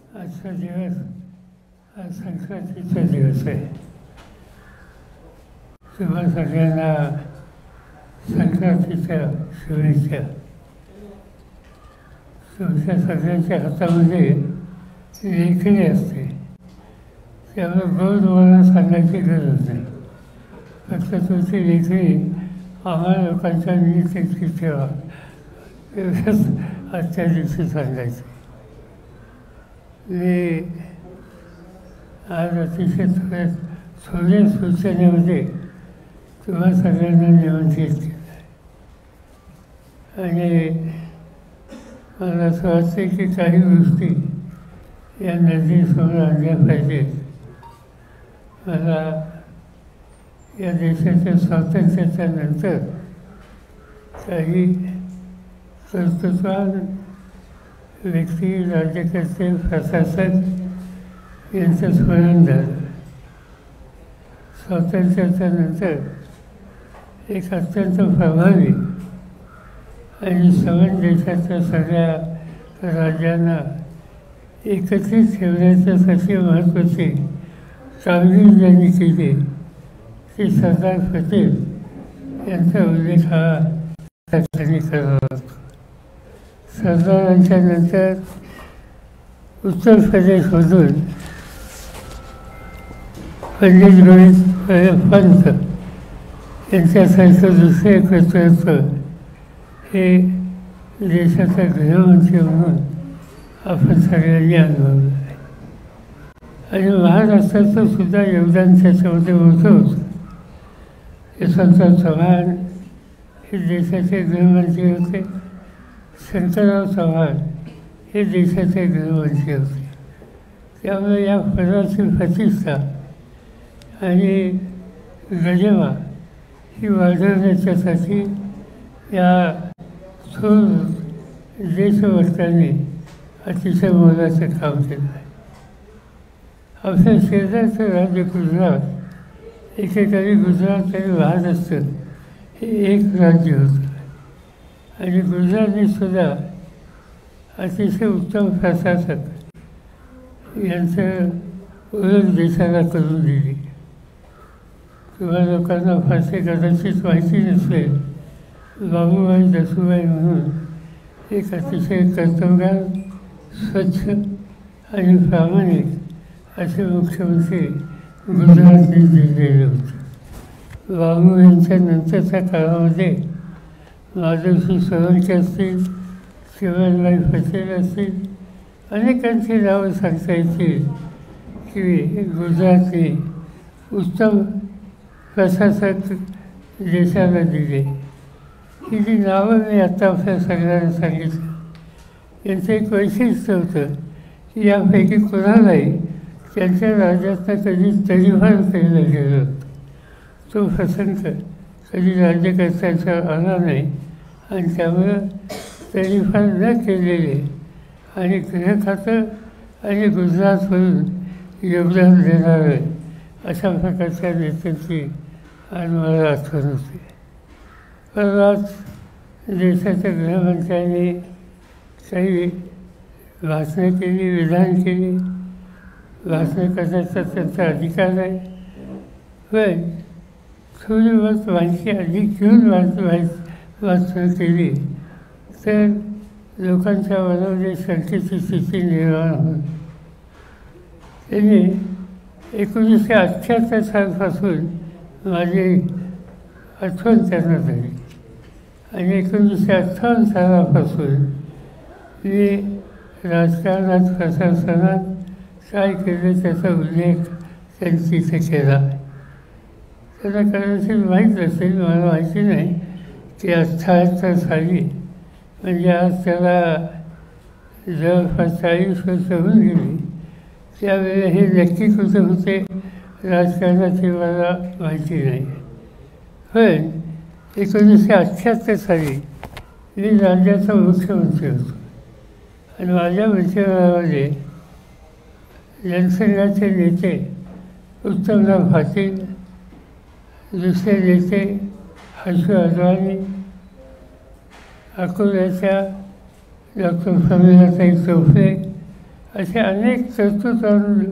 आजचा दिवस हा संक्रांतीचा दिवस आहे. तुम्हा सगळ्यांना संक्रांतीच्या शुभेच्छा. तुमच्या सगळ्यांच्या हातामध्ये लेखणी असते, त्यामुळे गोड बोलणं सांगायची गरज नाही. फक्त तुमची लेखणी आम्हाला लोकांच्या नीतीची ठेवा एवढंच आजच्या दिवशी सांगायचं. मी आज अतिशय थोड्या सूचनेमध्ये तुम्हा सगळ्यांना निमंत्रित केलं आणि मला असं वाटतं की काही गोष्टी या नदीसमोर आणल्या पाहिजेत. मला या देशाच्या स्वातंत्र्याच्या नंतर काही कर्तृत्ववान व्यक्ती, राज्यकर्ते, प्रशासक यांचं स्मरण झालं. स्वातंत्र्याच्या नंतर एक अत्यंत प्रभावी आणि सवन देशाच्या सगळ्या राज्यांना एकत्रित ठेवण्याच्यासाठी महत्त्वाची कामगिरी ज्यांनी केली ती सरदार पटेल यांचा उल्लेख हा त्यांनी करावा लागतो. सरदारांच्या नंतर उत्तर प्रदेशमधून पंडित गोविंद पंत यांच्यासारखं दुसरे कर्तृत्व हे देशाचा गृहमंत्री म्हणून आपण सगळ्यांनी अनुभवलं आहे. आणि महाराष्ट्राचं सुद्धा योगदान त्याच्यामध्ये मोठं होतं. यशवंतराव चव्हाण हे देशाचे गृहमंत्री होते, शंकरराव चव्हाण हे देशाचे गृहमंत्री होते. त्यामुळे या पदाची प्रतिष्ठा आणि गरिमा ही वाढवण्याच्यासाठी या थोर देशभक्तांनी अतिशय मोलाचं काम केलं आहे. आपल्या शेजारचं राज्य गुजरात, एकेकाळी गुजरात आणि महाराष्ट्र हे एक राज्य होतं आणि गुजरातनीसुद्धा अतिशय उत्तम प्रशासक यांचं ओळख देशाला करून दिली. तुम्हा लोकांना फारसे कदाचित माहिती नसेल, बाबूभाई दसुभाई म्हणून एक अतिशय कर्तबगार, स्वच्छ आणि प्रामाणिक असे मुख्यमंत्री गुजरातने दिलेले होते. बाबू यांच्या नंतरच्या काळामध्ये माधवसिंग सोळंकी असतील, शिवराजबाई पटेल असतील, अनेकांची नावं सांगता येतील की गुजरातने उत्तम प्रशासक देशाला दिले. ही जी नावं मी आत्ता आपल्या सगळ्यांना सांगितलं, यांचं एक वैशिष्ट्य होतं की यापैकी कोणालाही त्यांच्या राज्यातनं कधी तडीपार केलं गेलं होतं. तो प्रसंग कधी राज्यकर्त्यांचा आला नाही आणि त्यामुळं तडीपार न केलेले आणि गृहखातं आणि गुजरातमधून योगदान देणारं अशा प्रकारच्या नेत्यांची आज मला आठवण होते. परवाच देशाच्या गृहमंत्र्यांनी काही भाषणं केली, विधान केली. भाषण करण्याचा त्यांचा अधिकार आहे, पण थोडी बहुत माहिती अधिक घेऊन भाषणं केली तर लोकांच्या मनामध्ये शंकेची स्थिती निर्माण होईल. त्यांनी 1978 सालपासून माझी आठवण त्यांना झाली आणि 1958 सालापासून मी राजकारणात, प्रशासनात काय केलं त्याचा उल्लेख त्यांनी तिथे केला. त्यांना कदाचित माहीत असेल, मला माहिती नाही की 78 साली म्हणजे आज त्याला जवळपास 40 वर्ष होऊन गेली. त्यावेळेला हे नक्की कुठे होते राजकारणाची मला माहिती नाही. पण 1978 साली मी राज्याचा मुख्यमंत्री होतो आणि माझ्या मंत्रिमंडळामध्ये जनसंघाचे नेते उत्तमराव पाटील, दुसरे नेते हर्षू अडवाणी, अकोल्याच्या डॉक्टर प्रमिलाताई चौफे असे अनेक कर्तृत्वान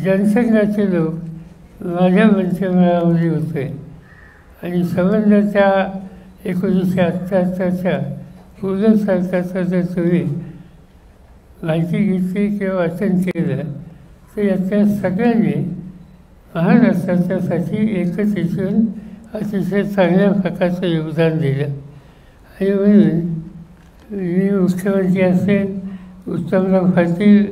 जनसंघाचे लोक माझ्या मंचमेळामध्ये होते आणि संबंध त्या 1978च्या पूर्ण सरकारचा जर तुम्ही माहिती घेतली किंवा वाचन केलं तर याच्या सगळ्यांनी महाराष्ट्राच्यासाठी एकच येऊन अतिशय चांगल्या प्रकारचं योगदान दिलं. आणि म्हणून मी मुख्यमंत्री असेल, उत्तमराव पाटील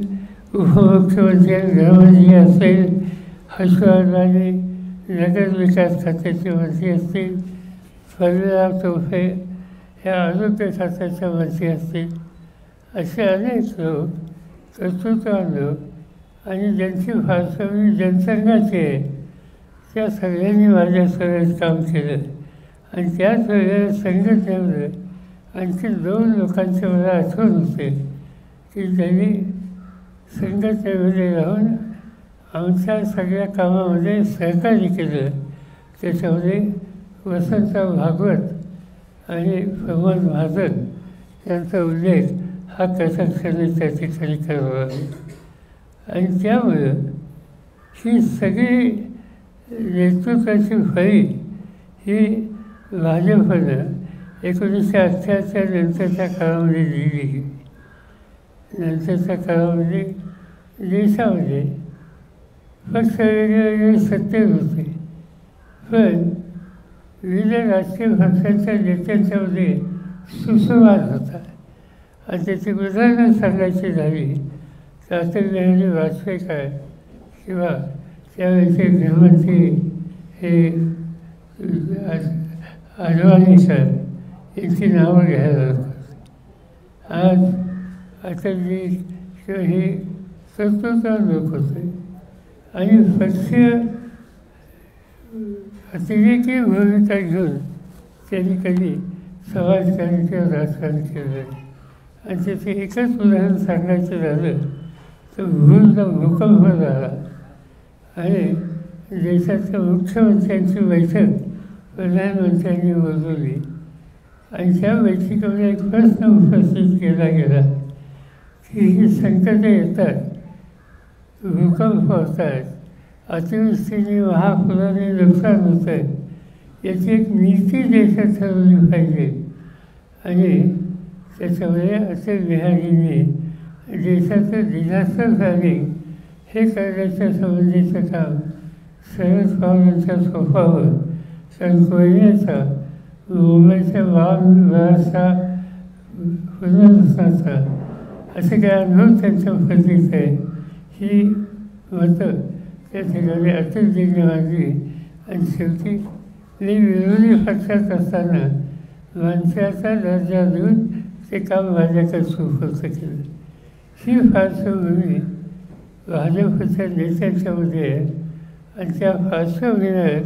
उपमुख्यमंत्री गृहमंत्री असेल, हर्षवर्धन नगर विकास खात्याचे मंत्री असतील, फडणराव तोफे ह्या आरोग्य खात्याच्या मंत्री असतील, असे अनेक लोक कर्तृत्ववान लोक आणि ज्यांची पार्श्वभूमी जनसंघाची आहे त्या सगळ्यांनी माझ्यासोबत काम केलं. आणि त्याच वेळेला संघटनेमध्ये आणखी 2 लोकांचे मला आठवण होते की त्यांनी संघटनेमध्ये राहून आमच्या सगळ्या कामामध्ये सहकार्य केलं. त्याच्यामध्ये वसंतराव भागवत आणि प्रमोद महाजन यांचा उल्लेख हा कथाक्षणी त्या ठिकाणी करावा. आणि त्यामुळं ही सगळी नेतृत्वाची फळी ही भाजपनं 1978च्या नंतरच्या काळामध्ये दिली. नंतरच्या काळामध्ये देशामध्ये पक्ष वेगवेगळे सत्तेत होते, पण विविध राजकीय पक्षांच्या नेत्यांच्यामध्ये सुसंवाद होता. आणि त्याची उदाहरणं सांगायची झाली तर अटल बिहारी वाजपेयी काय किंवा त्यावेळेचे गृहमंत्री हे अडवाणी साहेब यांची नावं घ्यायला लागतात. आज अटलजी किंवा हे कर्तृत्ववान लोक होते आणि पक्षीय अतिरेकी भूमिका घेऊन त्यांनी कधी समाजकारण किंवा राजकारण केलं नाही. आणि त्याचे एकच उदाहरण सांगायचं झालं तर भूलचा भूकंप झाला आणि देशाच्या मुख्यमंत्र्यांची बैठक प्रधानमंत्र्यांनी बोलवली आणि त्या बैठकीमध्ये एक प्रश्न उपस्थित केला गेला की ही संकटं येतात, भूकंप होतात, अतिवृष्टीने महापुराने नुकसान होतं आहे, याची एक नीती देशात ठरवली पाहिजे. आणि त्याच्यामुळे अटल बिहारींनी देशाचं डिझास्टर प्लॅनिंग हे करण्याच्या संबंधीचं काम शरद पवारांच्या सोपावर कारण कोयनेचा मुंबईच्या व्यवस्था पुनर्वसनाचा असे काही अनुभव त्यांच्या पद्धतीत आहे. ही मतं त्या ठिकाणी अटलजींनी मांडली आणि शेवटी मी विरोधी पक्षात असताना मंत्र्याचा दर्जा देऊन ते काम माझ्याकडे सुपूर्द केलं. ही पार्श्वभूमी भाजपच्या नेत्यांच्यामध्ये आहे आणि त्या पार्श्वभूमीवर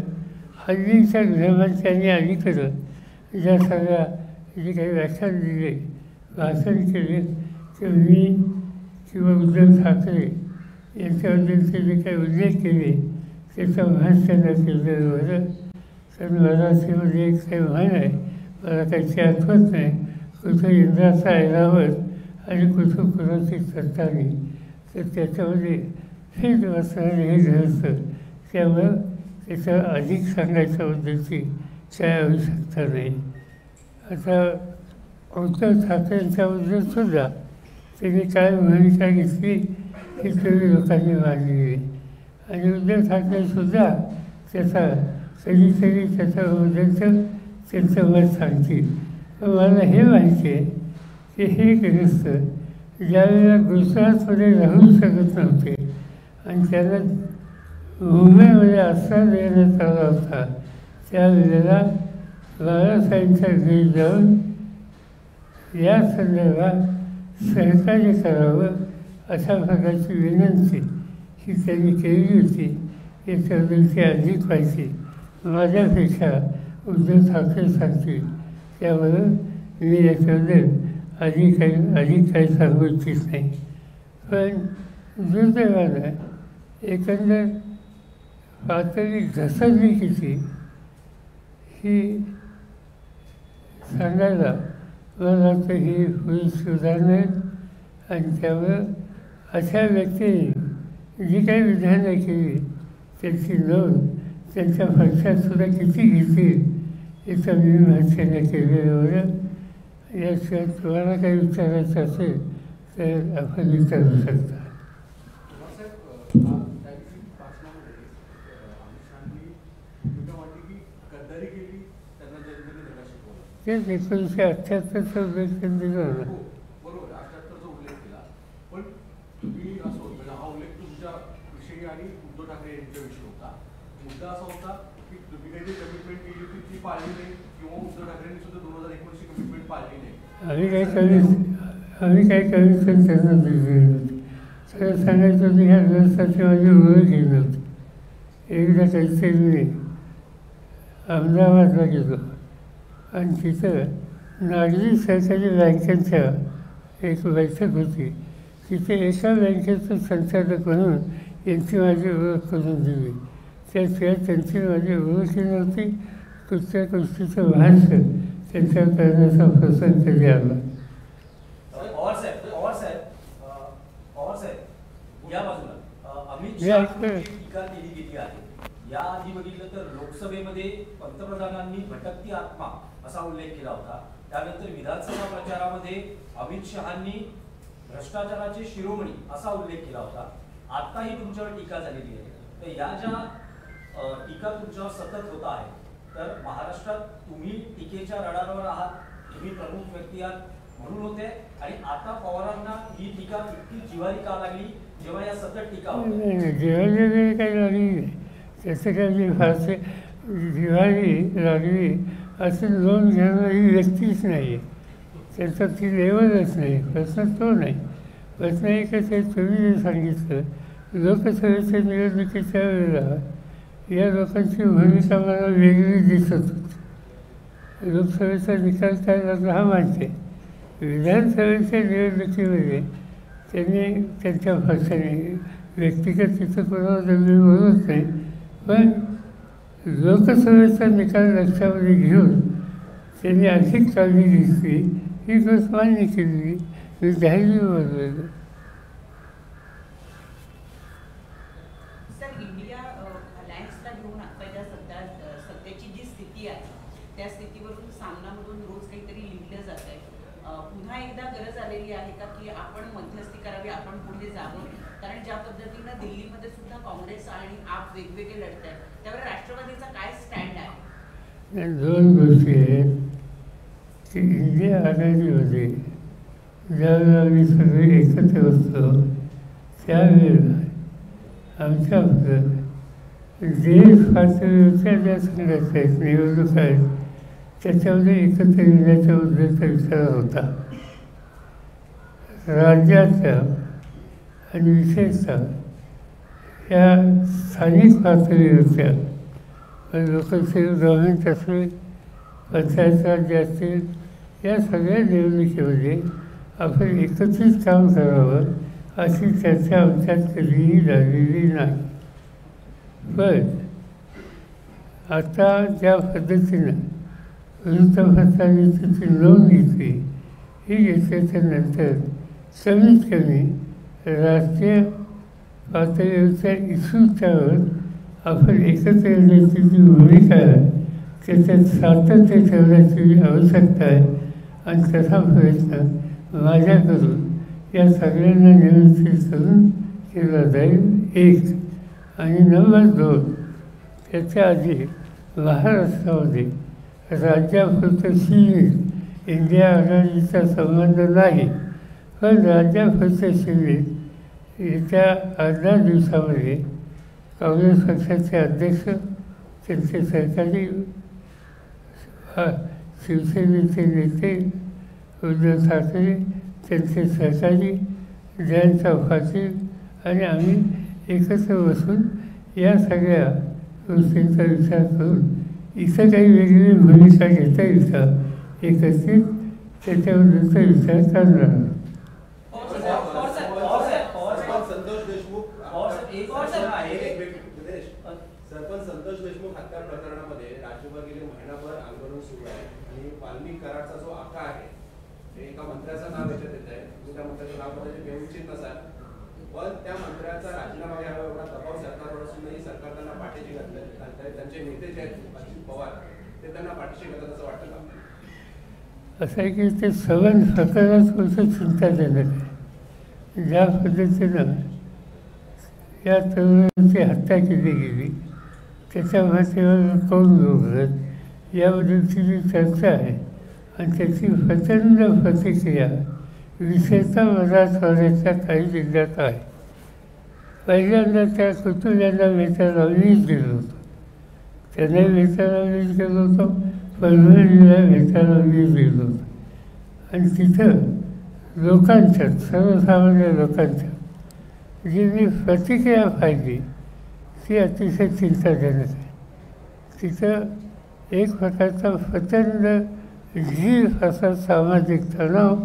हल्लीच्या गृहमंत्र्यांनी अलीकडं ज्या सगळ्या जे काही व्याख्यान दिले, भाषण केले ते मी किंवा उद्धव ठाकरे यांच्याबद्दलचे जे काही उल्लेख केले त्याचा भाष्य न केलेलं बरं. कारण मराठीमध्ये एक काही म्हण आहे, मला काही आठवत नाही, कुठं इंद्राचा ऐरावत आणि कुठं कुणाची सत्ता नाही, तर त्याच्यामध्ये हे बसणारे हे घडतं. त्यामुळं त्याचं अधिक सांगायच्याबद्दलची काय आवश्यकता नाही. आता उद्धव ठाकरेंच्याबद्दल सुद्धा त्यांनी काय भूमिका घेतली ही सगळी लोकांनी मांडलेली आणि उद्धव ठाकरेसुद्धा त्याचा कधीतरी त्याच्याबद्दलचं त्यांचं मत सांगतील. पण मला हे माहिती आहे की हे ग्रस्त ज्यावेळेला गुजरातमध्ये राहू शकत नव्हते आणि त्यांना मुंबईमध्ये आश्रय देण्यात आला होता, त्यावेळेला बाळासाहेबांच्या घरी जाऊन या संदर्भात सहकार्य करावं अशा प्रकारची विनंती ही त्यांनी केली होती. याच्याबद्दलची अधिक माहिती माझ्यापेक्षा उद्धव ठाकरे सांगतील, त्यामुळं मी याच्याबद्दल अधिक काही सांगू इच्छित नाही. पण दुर्दैवानं एकंदर पातळी घसरली किती ही सांगायला मला वाटतं ही पुढे सुधारणा आहेत आणि त्यामुळं अशा व्यक्तीने जी काही विधानं केली त्यांची नोंद त्यांच्या पक्षातसुद्धा किती घेतील याचं मी भाषेने केलेलं होतं. याशिवाय तुम्हाला काही विचारायचं असेल तर आपण विचारू शकता. तेच 1978चा उल्लेख त्यांनी दिला ना. बरोबर 78चा उल्लेख केला, पण तुम्ही असं होतं हा उल्लेख तुमच्या विषयी आणि उद्धव ठाकरे यांच्याविषयी होता. मुद्दा असा होता की तुम्ही काही जी कमिटमेंट केली होती ती पाळली नाही किंवा उद्धव ठाकरेंनी सुद्धा 2019ची कमिटमेंट पाळली नाही. आम्ही काही कमिशन त्यांना दिली नव्हती. सगळं सांगायचं होतं ह्या व्यवस्थाची माझी ओळख घेत नव्हती. एकदा काहीतरी मी अहमदाबादला गेलो आणि तिथं नागरी सहकारी बँकेच्या एक बैठक होती. तिथे एका बँकेचं संचालक म्हणून यांची माझी ओळख करून दिली. त्याशिवाय त्यांची माझी ओळखही नव्हती. कुठच्या गोष्टीचं भाष्य त्यांच्यावर करण्याचा प्रसंग कधी आला. याआधी बघितलं तर लोकसभेमध्ये पंतप्रधानांनी भटकती आत्मा असा उल्लेख केला होता. त्यानंतर विधानसभा प्रचारामध्ये अमित शहांनी भ्रष्टाचाराचे शिरोमणी असा उल्लेख केला होता. आताही तुमच्यावर टीका झालेली आहे. तर या ज्या टीका तुमच्यावर सतत होत आहे, तर महाराष्ट्रात तुम्ही टीकेच्या रडारावर आहात, तुम्ही प्रमुख व्यक्ती आहात म्हणून होते, आणि आता पवारांना ही टीका इतकी जिव्हारी का लागली जेव्हा या सतत टीका होत्या? जिव्हारी काही लागली नाही. त्याचं काही फारसे जिव्हारी लागली असं नोंद घेणारी व्यक्तीच नाही आहे. त्याचं ती लेवलच नाही. प्रश्न तो नाही. प्रश्न एकच आहे, तुम्ही जे सांगितलं लोकसभेच्या निवडणुकीच्या वेळेला या लोकांची भूमिका मला वेगळी दिसत होती. लोकसभेचा निकाल काय लागला हा माहिती आहे. विधानसभेच्या निवडणुकीमध्ये त्यांनी त्यांच्या पक्षाने व्यक्तिगत तिथं कोणाला मी बोलत नाही, पण लोकसभेचा निकाल लक्षामध्ये घेऊन त्यांनी अधिक काळजी घेतली ही गोष्ट मान्य केली. मी धैर्य बोललेलं. सर, इंडिया अलायन्सला घेऊन आता सध्याची जी स्थिती आहे त्या स्थितीवरून सामनामधून रोज काहीतरी लिहिलं जात आहे. पुन्हा एकदा गरज आलेली आहे का की आपण मध्यस्थी करावी, आपण पुढे जावं? कारण ज्या पद्धतीनं दिल्लीमध्ये सुद्धा काँग्रेस आणि आप वेगवेगळे लढत आहेत, त्यावर राष्ट्रवादीचा काय स्टँड आहे? दोन गोष्टी आहेत की इंडिया आघाडीमध्ये ज्यावेळेला आम्ही सगळे एकत्र बसतो त्यावेळेला आमच्या देश पातळीवरच्या ज्या संघर्ष आहेत, निवडणूक आहेत, त्याच्यामध्ये एकत्र येण्याच्या उद्देशाचा विचार होता. राज्याच्या आणि विशेषतः या स्थानिक पातळीवरच्या लोकसेवा गव्हर्नमेंट असेल, पंचायत राज्य असतील, या सगळ्या निवडणुकीमध्ये आपण एकत्रित काम करावं अशी चर्चा आमच्यात कधीही झालेली नाही. पण आता ज्या पद्धतीनं वृत्तपत्रांनी तिची नोंद घेतली, ही घेतल्याच्या नंतर कमीत कमी राष्ट्रीय पातळीवरच्या इश्यूच्यावर आपण एकत्र येण्याची जी भूमिका आहे त्याच्यात सातत्य ठेवण्याची आवश्यकता आहे. आणि तसा प्रयत्न माझ्याकडून या सगळ्यांना नियंत्रित करून केला जाईल. एक. आणि नंबर 2, त्याच्या आधी महाराष्ट्रामध्ये राज्यापुरतं सीमित इंडिया आघाडीचा संबंध नाही, पण राज्यापुरतं सीमित येत्या 18 दिवसामध्ये काँग्रेस पक्षाचे अध्यक्ष, त्यांचे सहकारी शिवसेनेचे नेते उद्धव ठाकरे, त्यांचे सहकारी जयंत पाटील आणि आम्ही एकत्र बसून या सगळ्या गोष्टींचा विचार करून इथं काही वेगळी भूमिका घेता येईल का एकत्रित त्याच्याबद्दलचा विचार करणार. सरपंच संतोष देशमुख हत्या प्रकरणामध्ये राज्यभर गेले महिनाभर आंदोलन सुरू आहे आणि वाल्मिक कराडचा जो आका आहे, एका मंत्र्याचं नाव याच्यात येत आहे, त्या मंत्र्याचं नाव बदलचे बेउचित नसाल पण त्या मंत्र्याचा राजीनामा घ्यावा एवढा दबाव सरकारवर असूनही सरकार त्यांना पाठीशी घातलं. त्यांचे नेते जे आहेत अजित पवार ते त्यांना पाठीशी घालतात असं वाटतं का? असं आहे की ते संबंध स्वतःलाच थोडंसं चिंताजनक आहे. ज्या पद्धतीनं या तरुणाची हत्या केली गेली त्याच्यावर कोण योगत याबद्दलची जी चर्चा आहे आणि त्याची प्रचंड प्रतिक्रिया विशेषतः मराठवाड्याच्या काही जिल्ह्यात आहे. पहिल्यांदा त्या कुटुंबियांना वेतनाला वीज दिलं होतं, त्यांनाही वेतनाला वीज दिलं होतं, परभणीला वेतनाला वीज दिलं होतं आणि तिथं लोकांच्यात सर्वसामान्य लोकांच्यात जी मी प्रतिक्रिया पाहिली ती अतिशय चिंताजनक आहे. तिथं एक प्रकारचा प्रचंड जीव असा सामाजिक तणाव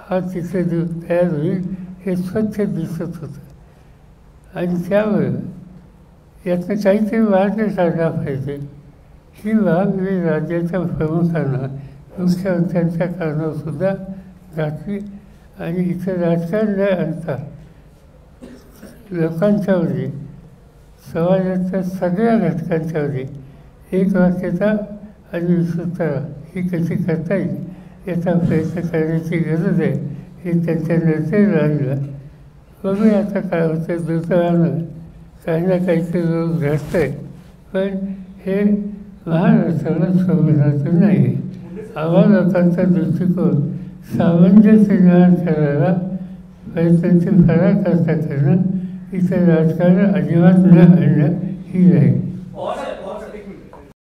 हा तिथे तयार होईल हे स्वच्छ दिसत होतं आणि त्यावर यातनं काहीतरी मार्ग काढला पाहिजे ही बाब मी राज्याच्या प्रमुखांना मुख्यमंत्र्यांच्या कानावरसुद्धा घातली आणि इथं राजकारण न आणता लोकांच्यावरती समाजाच्या सगळ्या घटकांच्यावरती एक वाक्यता आणि विस्तृतता ही कशी करता येईल याचा प्रयत्न करण्याची गरज आहे हे त्यांच्या निर्णय राहिलं. बघूया आता काय होतं. दुर्दैवानं काही ना काहीतरी रोज घडतं आहे पण हे महाराष्ट्राला शोभनाचं नाही आहे. आम्हा लोकांचा दृष्टिकोन सामंजस्य निर्माण करायला प्रयत्नांची पराकाष्ठा करणं इथं राजकारण अजिबात न आणणं ही राहील.